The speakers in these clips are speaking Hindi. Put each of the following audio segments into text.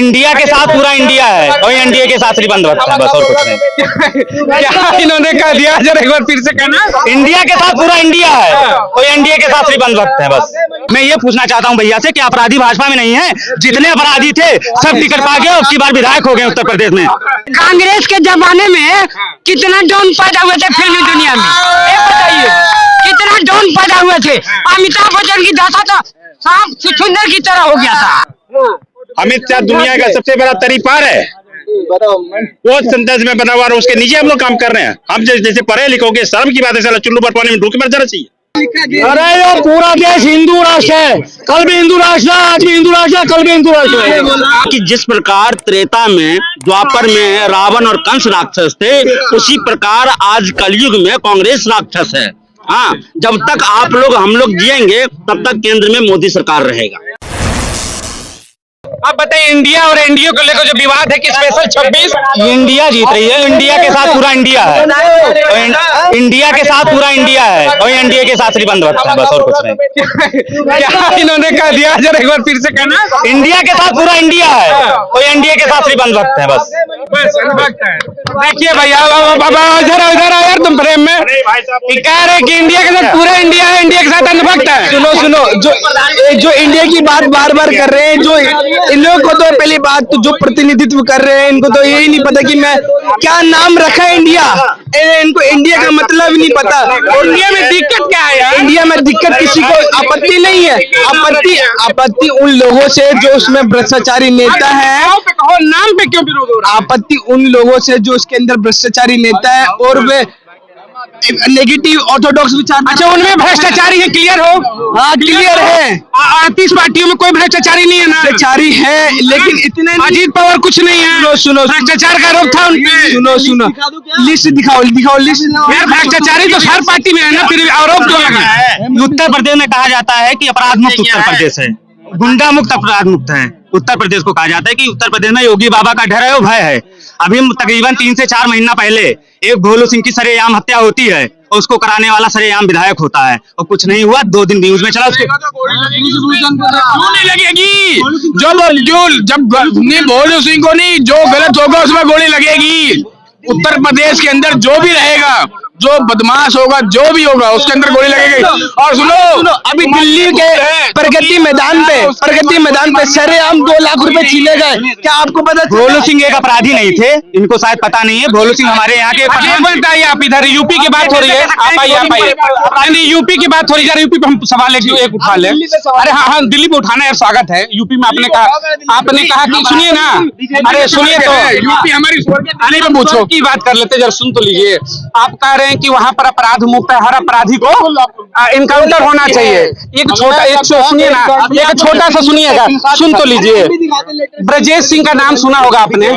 इंडिया के साथ पूरा इंडिया है और एनडीए के साथ श्रीबंद भक्त है, बस और कुछ नहीं। क्या इन्होंने कह दिया, जरा एक बार फिर से कहना। इंडिया के साथ पूरा इंडिया है और एनडीए के साथ श्रीबंद भक्त है, बस। मैं ये पूछना चाहता हूँ भैया से कि अपराधी भाजपा में नहीं है? जितने अपराधी थे सब टिकट पा गए, अब की बार विधायक हो गए उत्तर प्रदेश में। कांग्रेस के जमाने में कितना डॉन पैदा हुए थे फिल्मी दुनिया में, ये बताइए कितना डॉन पैदा हुए थे। अमिताभ बच्चन की दशा तो सांप छुछुंदर की तरह हो गया था। अमित शाह दुनिया का सबसे बड़ा तरीपार है, वो संदेश में बना हुआ, उसके नीचे हम लोग काम कर रहे हैं। हम जैसे पढ़े लिखोगे, शर्म की बात है, साला चुल्लू पर पानी में डूब के मर जाना चाहिए। अरे ये पूरा देश हिंदू राष्ट्र है, कल भी हिंदू राष्ट्र, आज भी हिंदू राष्ट्र, कल भी हिंदू राष्ट्र है। कि जिस प्रकार त्रेता में, द्वापर में रावण और कंस राक्षस थे, उसी प्रकार आज कलयुग में कांग्रेस राक्षस है। हाँ, जब तक आप लोग हम लोग जिएंगे तब तक केंद्र में मोदी सरकार रहेगा। आप बताइए, इंडिया और एनडीए को लेकर जो विवाद है कि स्पेशल 26 इंडिया जीत रही है, इंडिया के साथ पूरा इंडिया है, इंडिया के साथ पूरा इंडिया है और एनडीए के साथ श्रीबंद भक्त है, बस और कुछ नहीं। क्या इन्होंने कह दिया, जरा एक बार फिर से कहना। इंडिया के साथ पूरा इंडिया है और एनडीए के साथ श्रीबंद भक्त है, बस। देखिए भैया, इधर यार, तुम प्रेम में कह रहे कि इंडिया के साथ पूरा इंडिया है, इंडिया के साथ अंधभक्त है। सुनो, जो इंडिया की बात बार बार कर रहे हैं, जो इन लोगों को तो पहली बात तो जो प्रतिनिधित्व कर रहे हैं, इनको तो यही नहीं पता कि मैं क्या नाम रखा है इंडिया। इनको इंडिया का मतलब नहीं पता। और इंडिया में दिक्कत क्या है यार? इंडिया में दिक्कत किसी को आपत्ति नहीं है। आपत्ति उन लोगों से जो उसमें भ्रष्टाचारी नेता है। नाम पे क्यों विरोध हो रहा है? आपत्ति उन लोगों से जो उसके अंदर भ्रष्टाचारी नेता है और वे नेगेटिव ऑर्थोडॉक्स विचार। अच्छा, उनमें भ्रष्टाचारी है, क्लियर हो? हाँ, क्लियर है। 38 पार्टियों में कोई भ्रष्टाचारी नहीं है ना? भ्रष्टाचारी है, लेकिन इतने अजीत पवार कुछ नहीं है। सुनो, भ्रष्टाचार का आरोप था उनपे। सुनो, लिस्ट दिखाओ लिस्ट। यार, भ्रष्टाचारी तो हर पार्टी में है ना, फिर आरोप क्यों लगा? उत्तर प्रदेश में कहा जाता है कि अपराध मुक्त उत्तर प्रदेश है, गुंडा मुक्त अपराध मुक्त है। उत्तर प्रदेश को कहा जाता है कि उत्तर प्रदेश में योगी बाबा का डर है और भय है। अभी तकरीबन 3 से 4 महीना पहले एक भोलू सिंह की सरेआम हत्या होती है और उसको कराने वाला सरेआम विधायक होता है और कुछ नहीं हुआ, 2 दिन न्यूज में चला। उसके क्यों नहीं लगेगी? जब भोलू सिंह को नहीं, जो गलत होगा उसमें गोली लगेगी। उत्तर प्रदेश के अंदर जो भी रहेगा, जो बदमाश होगा, जो भी होगा, उसके अंदर गोली लगेगी। और सुनो, अभी दिल्ली के प्रगति मैदान पे सरेआम 2 लाख रुपए छीने गए। क्या आपको पता? भोलू सिंह एक अपराधी नहीं थे, इनको शायद पता नहीं है। भोलू सिंह हमारे यहाँ के बताइए, आप इधर यूपी की बात हो रही है, आप आइए। यूपी की बात हो रही है, यूपी पे हम सवाल एक उठा ले। अरे हाँ, दिल्ली पे उठाना है, स्वागत है। यूपी में आपने कहा कि सुनिए ना, अरे सुनिए तो, यूपी हमारी पूछो की बात कर लेते, जरा सुन तो लीजिए। आप कह रहे हैं कि वहाँ पर अपराध मुक्त है, हर अपराधी को इनकाउंटर होना चाहिए। एक छोटा सा सुनिएगा, सुन तो लीजिए। ब्रजेश सिंह का नाम सुना होगा आपने,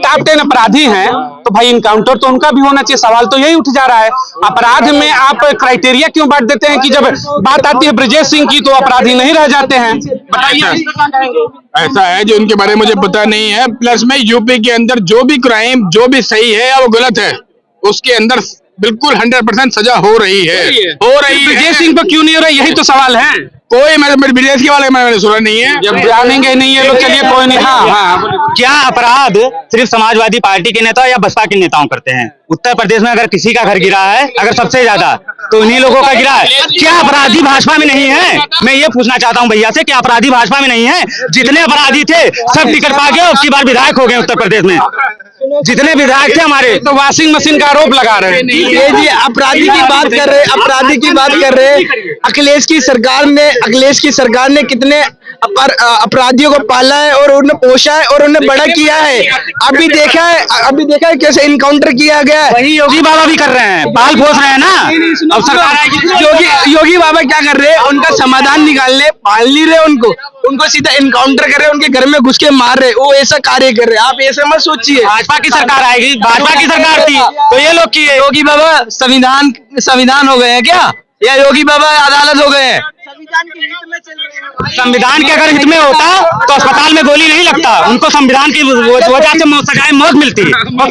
टॉप 10 अपराधी हैं, तो भाई इनकाउंटर तो उनका भी होना चाहिए। सवाल तो यही उठ जा रहा है, अपराध में आप क्राइटेरिया क्यों बांट देते हैं कि जब बात आती है ब्रजेश सिंह की तो अपराधी नहीं रह जाते हैं? बताइए। ऐसा है जो उनके बारे में मुझे पता नहीं है। प्लस में यूपी के अंदर जो भी क्राइम, जो भी सही है या वो गलत है, उसके अंदर बिल्कुल 100% सजा हो रही है। ब्रजेश सिंह पर क्यों नहीं हो रहा है, यही तो सवाल है। कोई मेरे विदेश के बारे में मैंने सुना नहीं है। जब जानेंगे नहीं है लोग, चलिए कोई नहीं। हाँ, क्या अपराध सिर्फ समाजवादी पार्टी के नेता या बसपा के नेताओं करते हैं? उत्तर प्रदेश में अगर किसी का घर गिरा है, अगर सबसे ज्यादा, तो इन्हीं लोगों का गिरा है। क्या अपराधी भाजपा में नहीं है? मैं ये पूछना चाहता हूँ भैया से, क्या अपराधी भाजपा में नहीं है? जितने अपराधी थे सब टिकट पा गए, अब की बार विधायक हो गए उत्तर प्रदेश में। जितने विधायक थे हमारे, तो वॉशिंग मशीन का आरोप लगा रहे हैं। ये जी अपराधी की बात कर रहे हैं। अखिलेश की सरकार ने कितने अपराधियों को पाला है और उन्हें पोषा है और उन्हें बड़ा किया है। अभी देखा है कैसे इनकाउंटर किया गया है। वही योगी बाबा भी कर रहे हैं, पाल पोस रहे हैं ना। अब सरकार योगी बाबा क्या कर रहे हैं? उनका समाधान निकालने पाल नहीं रहे, उनको सीधा इनकाउंटर कर रहे हैं, उनके घर में घुस के मार रहे। वो ऐसा कार्य कर रहे हैं, आप ऐसा मत सोचिए। भाजपा की सरकार आएगी, भाजपा की सरकार थी तो ये लोग योगी बाबा संविधान हो गए हैं क्या, या योगी बाबा अदालत हो गए हैं? संविधान के अगर हित में होता तो अस्पताल में गोली नहीं लगता, उनको संविधान की वजह से सजाए मौत मिलती। और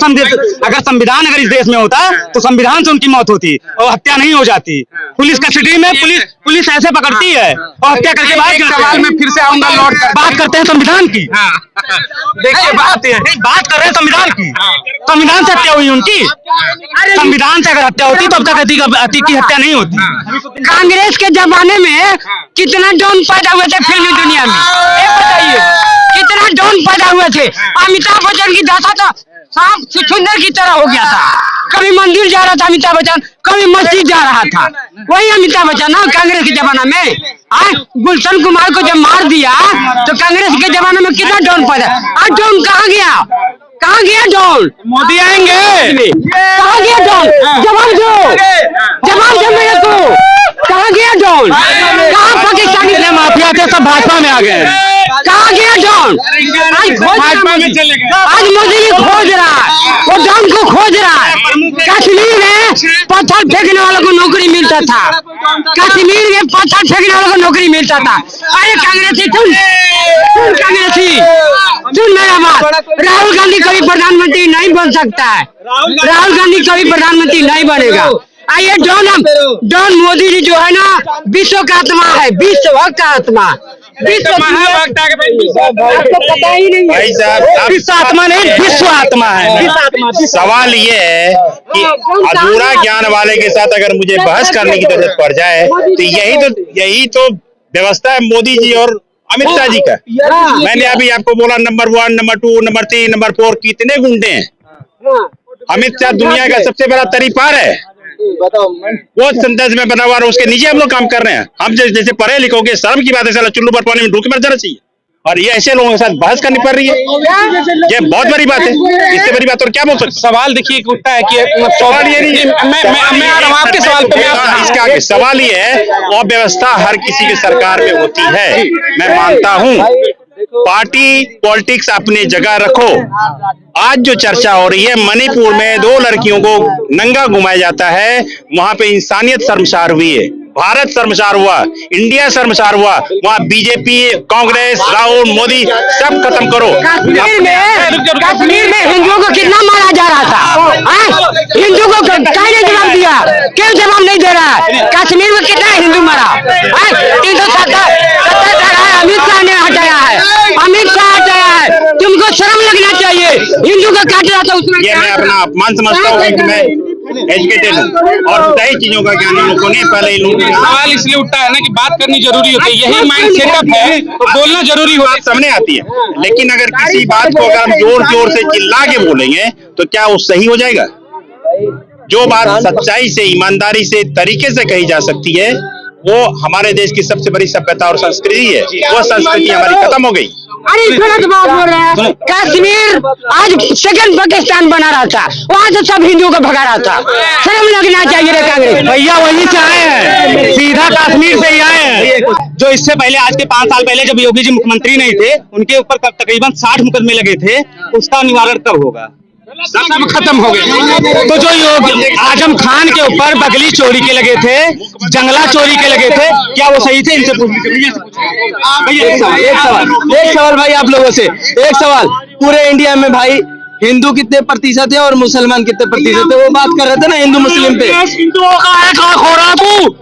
अगर संविधान अगर इस देश में होता तो संविधान से उनकी मौत होती और हत्या नहीं हो जाती। पुलिस कस्टडी में पुलिस ऐसे पकड़ती है और हत्या करके बाद सवाल में फिर से आऊंगा, लौट कर बात करते हैं संविधान की। देखिए बात कर रहे हैं संविधान की। संविधान से हत्या हुई उनकी, संविधान से अगर हत्या होती तब तक अति की हत्या नहीं होती। कांग्रेस के जमाने में कितना डॉन पैदा हुए थे फिल्मी दुनिया में, ये बताइए कितना डॉन पैदा हुए थे। अमिताभ बच्चन की दशा तो सांप छुछुंदर की तरह हो गया था। कभी मंदिर जा रहा था अमिताभ बच्चन, कभी मस्जिद जा रहा था, वही अमिताभ बच्चन ना कांग्रेस के जमाना में। गुलशन कुमार को जब मार दिया तो कांग्रेस के जमाने में कितना डॉन पैदा। आज डॉन कहाँ गया, कहाँ गया डॉन? मोदी आएंगे, कहाँ गया डॉन? जवाब दो मेरे को, कहाँ गया डॉन? कहाँ पाकिस्तानी माफिया थे सब भाजपा में आ गए। कहाँ गया डॉन? आज मोदी जी खोज रहा है, वो डॉन को खोज रहा है। कश्मीर में पत्थर फेंकने वालों को नौकरी मिलता था, कश्मीर में पत्थर फेंकने वालों को नौकरी मिलता था। अरे कांग्रेसी सुन कांग्रेसी सुन मेरा बात, राहुल गांधी कभी प्रधानमंत्री नहीं बन सकता है, राहुल गांधी कभी प्रधानमंत्री नहीं बनेगा। ये डॉन मोदी जी जो है ना विश्व का आत्मा है, विश्व का आत्मा, विश्व आपको पता ही नहीं भाई साहब, विश्व आत्मा नहीं, विश्व आत्मा है। सवाल ये है कि अधूरा ज्ञान वाले के साथ अगर मुझे बहस करने की जरूरत पड़ जाए तो यही तो व्यवस्था है मोदी जी और अमित शाह जी का। मैंने अभी आपको बोला नंबर 1, नंबर 2, नंबर 3, नंबर 4 कितने गुंडे हैं। अमित शाह दुनिया का सबसे बड़ा तरीपार है, वो संदेश में बना हुआ, उसके नीचे हम लोग काम कर रहे हैं। हम जैसे पढ़े लिखोगे, शर्म की बात है, साला चुल्लू पर पानी में डूब मर जाना चाहिए। और ये ऐसे लोगों के साथ बहस करनी पड़ रही है, ये बहुत बड़ी बात है। इससे बड़ी बात और क्या बोल सकते? सवाल देखिए एक उठता है कि सवाल ये नहीं, मैं आ रहा हूं आपके सवाल पे। इसका आगे सवाल ये है, अव्यवस्था हर किसी की सरकार में होती है, मैं मानता हूँ। पार्टी पॉलिटिक्स अपनी जगह रखो। आज जो चर्चा हो रही है, मणिपुर में 2 लड़कियों को नंगा घुमाया जाता है, वहां पे इंसानियत शर्मसार हुई है, भारत शर्मसार हुआ, इंडिया शर्मसार हुआ। वहाँ बीजेपी, कांग्रेस, राहुल, मोदी सब खत्म करो। कश्मीर में हिंदुओं को कितना मारा जा रहा था, हिंदू को किसने जवाब दिया? क्यों जवाब नहीं दे रहा है? कश्मीर में कितना हिंदू मरा? 377 अमित शाह ने हटाया है, अमित शाह हटाया है। तुमको शर्म लगना चाहिए, हिंदू को काट रहा था उसमें। ये मैं अपना अपमान समझता हूँ कि मैं एजुकेटेड हूँ और सही चीजों का ज्ञान इन लोगों ने पहले इन लोगों सवाल इसलिए उठता है ना कि बात करनी जरूरी होती है, यही माइंड सेटअप है तो बोलना जरूरी होता है। सामने आती है, लेकिन अगर किसी बात को अगर हम जोर जोर से चिल्ला के बोलेंगे तो क्या वो सही हो जाएगा? जो बात सच्चाई से, ईमानदारी से, तरीके से कही जा सकती है, वो हमारे देश की सबसे बड़ी सभ्यता और संस्कृति है। वो संस्कृति हमारी खत्म हो गई। अरे गलत बात बोल रहे हैं। कश्मीर आज सेकंड पाकिस्तान बना रहा था, वहाँ से सब हिंदुओं को भगा रहा था। शर्म लगना चाहिए रे कांग्रेस भैया, वहीं से आए हैं, सीधा कश्मीर से ही आए हैं। जो इससे पहले, आज के 5 साल पहले जब योगी जी मुख्यमंत्री नहीं थे, उनके ऊपर तकरीबन 60 मुकदमे लगे थे, उसका निवारण कब होगा? सब खत्म हो गए। तो जो योगी आजम खान के ऊपर बगली चोरी के लगे थे, जंगला चोरी के लगे थे, क्या वो सही थे? इनसे एक सवाल भाई आप लोगों से, एक सवाल। पूरे इंडिया में भाई हिंदू कितने प्रतिशत है और मुसलमान कितने प्रतिशत है? वो बात कर रहे थे ना हिंदू मुस्लिम पे। हिंदुओं का है, कहाँ खो रहा तू?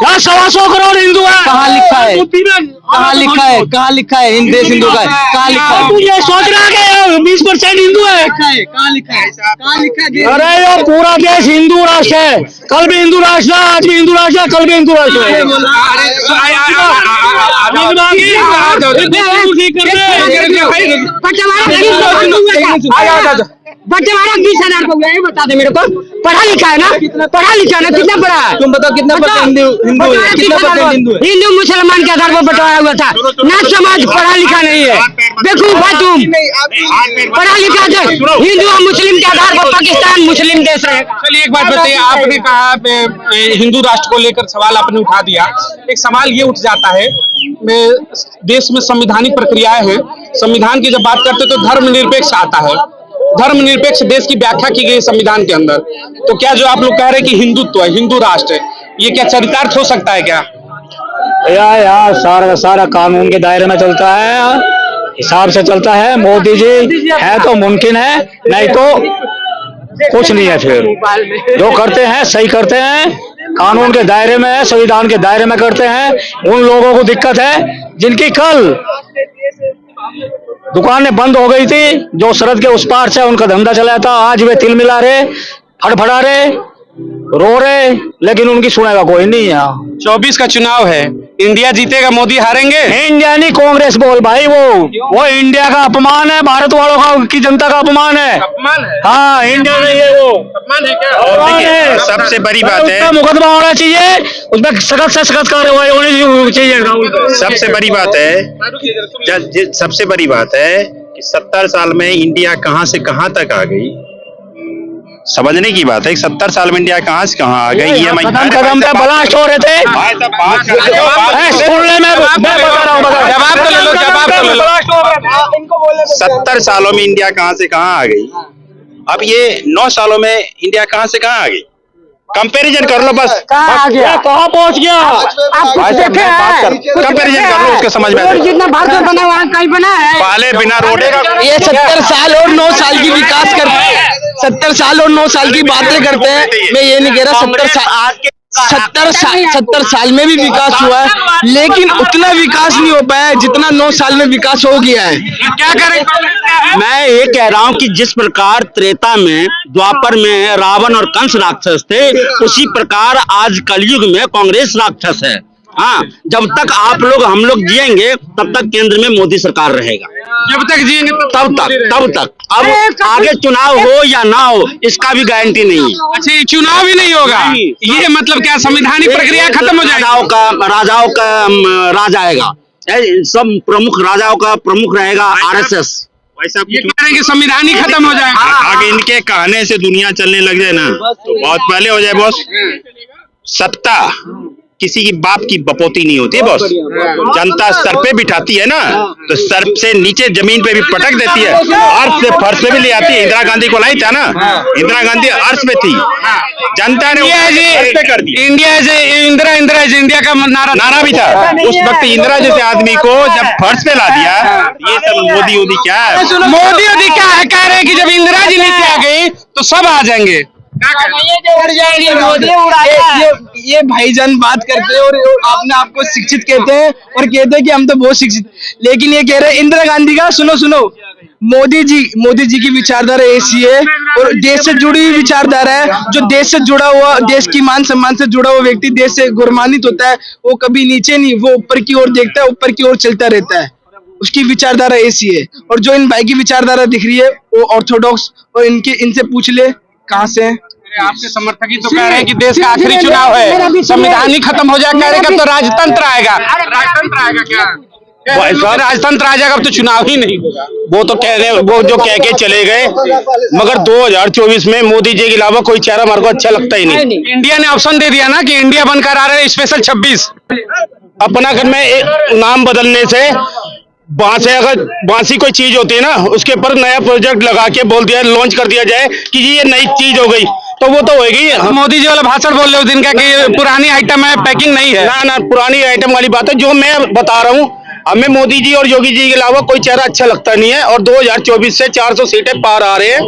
यहाँ 125 करोड़ हिंदू है। कहाँ लिखा है? कहाँ लिखा है? कहाँ लिखा है देश हिंदू का है? कहाँ लिखा है? तू ये सोच रहा है 20% हिंदू है? कहाँ लिखा है? कहाँ लिखा है? अरे ये पूरा देश हिंदू राष्ट्र है, कल भी हिंदू राष्ट्र है, आज भी हिंदू राष्ट्र है, कल भी हिंदू राष्ट्र है। बंटवारा 20,000 को गया, बता दे मेरे को। पढ़ा लिखा है ना? पढ़ा लिखा है ना? कितना पढ़ा है? तुम बताओ कितना परसेंट हिंदू है? कितना परसेंट हिंदू है? हिंदू मुसलमान के आधार पर बंटवारा हुआ था ना। समाज पढ़ा लिखा नहीं है, बेवकूफ है तुम। पढ़ा लिखा है हिंदू और मुस्लिम के आधार पर पाकिस्तान मुस्लिम देश रहेगा। चलिए एक बात बताइए, आपने कहा हिंदू राष्ट्र को लेकर सवाल आपने उठा दिया, एक सवाल ये उठ जाता है, देश में संवैधानिक प्रक्रियाएं हैं, संविधान की जब बात करते तो धर्मनिरपेक्ष आता है, धर्मनिरपेक्ष देश की व्याख्या की गई संविधान के अंदर। तो क्या जो आप लोग कह रहे हैं कि हिंदुत्व है, हिंदू राष्ट्र है, ये क्या चरितार्थ हो सकता है क्या? यार सारा का सारा कानून के दायरे में चलता है, हिसाब से चलता है। मोदी जी है तो मुमकिन है, नहीं तो कुछ नहीं है। फिर जो करते हैं सही करते हैं, कानून के दायरे में है, संविधान के दायरे में करते हैं। उन लोगों को दिक्कत है जिनकी कल दुकानें बंद हो गई थी, जो सरहद के उस पार से उनका धंधा चला था, आज वे तिल मिला रहे, फड़फड़ा रहे, रो रहे, लेकिन उनकी सुनेगा कोई नहीं है। 24 का चुनाव है, इंडिया जीतेगा, मोदी हारेंगे? इंडिया नहीं, कांग्रेस बोल भाई। वो इंडिया का अपमान है, भारत वालों का की जनता का अपमान है। अपमान है? हाँ, इंडिया नहीं है वो, अपमान है क्या? अपमान है। सबसे बड़ी बात है, मुकदमा होना चाहिए, उसमें सख्त से सख्त कार्रवाई होनी चाहिए। सबसे बड़ी बात है, सबसे बड़ी बात है कि 70 साल में इंडिया कहां से कहां तक आ गई, समझने की बात है। 70 साल में इंडिया कहां से कहां आ गई। ये कदम कदम पे ब्लास्ट हो रहे थे। सुनने में मैं बता रहा हूँ, जवाब तो ले लो, जवाब तो ले लो। 70 सालों में इंडिया कहां से कहां आ गई, अब ये 9 सालों में इंडिया कहां से कहां आ गई। कंपैरिजन कर लो बस, कहाँ पहुँच गया। कंपैरिजन कर लो, उसके समझ में आ जाएगा। जितना भारत में बना वहाँ कहीं बना है? पहले बिना रोडे का ये 70 साल और 9 साल की विकास करते हैं, 70 साल और 9 साल की बातें करते हैं। मैं ये नहीं कह रहा 70 साल में भी विकास हुआ है, लेकिन उतना विकास नहीं हो पाया है जितना 9 साल में विकास हो गया है। क्या करें? मैं ये कह रहा हूँ कि जिस प्रकार त्रेता में, द्वापर में रावण और कंस राक्षस थे, उसी प्रकार आज कलयुग में कांग्रेस राक्षस है। हाँ, जब तक आप लोग हम लोग जिएंगे तब तक केंद्र में मोदी सरकार रहेगा। जब तक जिएंगे तब तक। अब आगे चुनाव हो या ना हो, इसका भी गारंटी नहीं है। अच्छा, ये चुनाव ही नहीं होगा, ये मतलब क्या संवैधानिक प्रक्रिया खत्म हो जाएगी? राजाओं का राज आएगा, सब प्रमुख राजाओं का प्रमुख रहेगा आरएसएस। वैसा ये कह रहे हैं कि संविधान ही खत्म हो जाएगा। आगे इनके कहने से दुनिया चलने लग जाए ना, तो बहुत पहले हो जाए बॉस। सत्ता किसी की बाप की बपोती नहीं होती है बॉस। जनता सर पे बिठाती है ना, तो सर से नीचे जमीन पे भी पटक देती है, अर्श से फर्श पे भी ले आती है। इंदिरा गांधी को लाई था ना, इंदिरा गांधी अर्श पे थी, जनता ने फर्श पे कर दिया। इंडिया का नारा भी था उस वक्त। इंदिरा जैसे आदमी को जब फर्श पे ला दिया, ये सब मोदी वोदी क्या है? मोदी वोदी क्या है? कह रहे हैं कि जब इंदिरा जी नीचे आ गई तो सब आ जाएंगे। ये भाईजान बात करते हैं और अपने आप को शिक्षित कहते हैं और कहते हैं कि हम तो बहुत शिक्षित, लेकिन ये कह रहे हैं इंदिरा गांधी का। सुनो, मोदी जी की विचारधारा ऐसी है और देश से जुड़ी हुई विचारधारा है। जो देश से जुड़ा हुआ, देश की मान सम्मान से जुड़ा हुआ व्यक्ति देश से गौरवान्वित होता है, वो कभी नीचे नहीं, वो ऊपर की ओर देखता है, ऊपर की ओर चलता रहता है। उसकी विचारधारा ऐसी है। और जो इन भाई की विचारधारा दिख रही है वो ऑर्थोडॉक्स, और इनसे पूछ ले कहाँ से है। आपके समर्थक ही तो कह रहे हैं कि देश का आखिरी चुनाव है, संविधान ही खत्म हो जाएगा, तो राजतंत्र आएगा। राजतंत्र आएगा क्या? राजतंत्र आ जाएगा, अब तो चुनाव ही नहीं होगा। वो तो कह रहे हैं, वो जो कह के चले गए, मगर 2024 में मोदी जी के अलावा कोई चेहरा हमारे को अच्छा लगता ही नहीं। इंडिया ने ऑप्शन दे दिया ना कि इंडिया बनकर आ रहे हैं स्पेशल 26। अपना घर में नाम बदलने से अगर बांसी कोई चीज होती है ना, उसके ऊपर नया प्रोजेक्ट लगा के बोल दिया, लॉन्च कर दिया जाए कि ये नई चीज हो गई, तो वो तो होगी। मोदी जी वाला भाषण बोल रहे हो दिन का कि पुरानी आइटम है, पैकिंग नहीं है। ना पुरानी आइटम वाली बात है। जो मैं बता रहा हूँ, हमें मोदी जी और योगी जी के अलावा कोई चेहरा अच्छा लगता नहीं है। और 2024 से 400 सीटें पार आ रहे हैं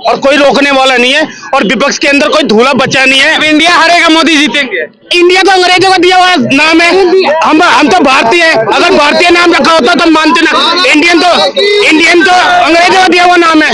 और कोई रोकने वाला नहीं है, और विपक्ष के अंदर कोई धूला बचा नहीं है। अब इंडिया हारेगा, मोदी जीतेंगे। इंडिया तो अंग्रेजों का दिया हुआ नाम है, हम तो भारतीय है। अगर भारतीय नाम रखा होता तो मानते ना। इंडियन तो अंग्रेजों का दिया हुआ नाम है।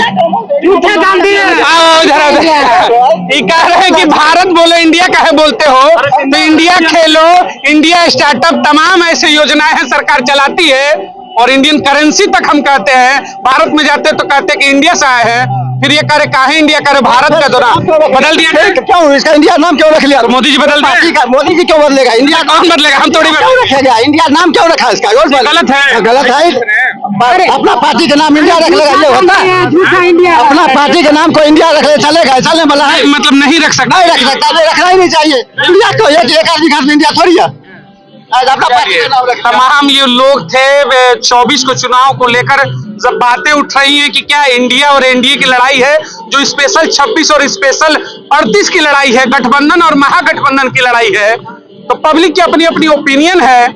कह रहे हैं कि भारत बोलो, इंडिया काहे बोलते हो? तो इंडिया खेलो, इंडिया स्टार्टअप, तमाम ऐसे योजनाएं हैं सरकार चलाती है। और इंडियन करेंसी तक हम कहते हैं, भारत में जाते तो कहते हैं कि इंडिया से आए हैं। फिर ये करे काहे इंडिया करे, भारत का तो नाम बदल दिया। क्यों इसका इंडिया नाम क्यों रख लिया? मोदी जी बदल दिया। मोदी जी क्यों बदलेगा? इंडिया कौन बदलेगा? हम थोड़ी क्यों रखेगा? इंडिया नाम क्यों रखा इसका? गलत है। गलत है। अपना पार्टी का नाम इंडिया रख लेगा, ये होता है? अपना पार्टी का नाम को इंडिया रख ले, चलेगा? चलने वाला है? मतलब नहीं रख सकता, नहीं रख सकता, रखना ही नहीं चाहिए। इंडिया तो एक आदमी घर में इंडिया थोड़ी है। तमाम ये लोग थे 24 को चुनाव को लेकर जब बातें उठ रही हैं कि क्या इंडिया और एनडीए की लड़ाई है, जो स्पेशल 26 और स्पेशल 38 की लड़ाई है, गठबंधन और महागठबंधन की लड़ाई है। तो पब्लिक की अपनी अपनी ओपिनियन है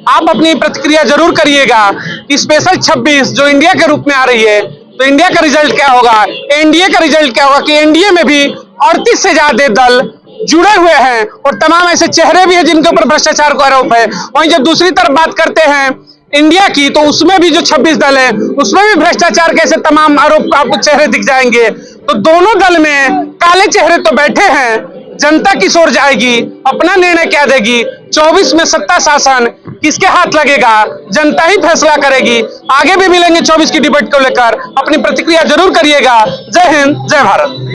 आप अपनी प्रतिक्रिया जरूर करिएगा कि स्पेशल 26 जो इंडिया के रूप में आ रही है, तो इंडिया का रिजल्ट क्या होगा, एनडीए का रिजल्ट क्या होगा कि एनडीए में भी 38 से ज्यादा दल जुड़े हुए हैं और तमाम ऐसे चेहरे भी हैं जिनके ऊपर भ्रष्टाचार का आरोप है। वहीं जब दूसरी तरफ बात करते हैं इंडिया की, तो उसमें भी जो 26 दल है उसमें भी भ्रष्टाचार के ऐसे तमाम आरोप आपको चेहरे दिख जाएंगे। तो दोनों दल में काले चेहरे तो बैठे हैं, जनता किस ओर जाएगी, अपना निर्णय क्या देगी, 24 में सत्ता शासन किसके हाथ लगेगा, जनता ही फैसला करेगी। आगे भी मिलेंगे 24 की डिबेट को लेकर, अपनी प्रतिक्रिया जरूर करिएगा। जय हिंद, जय भारत।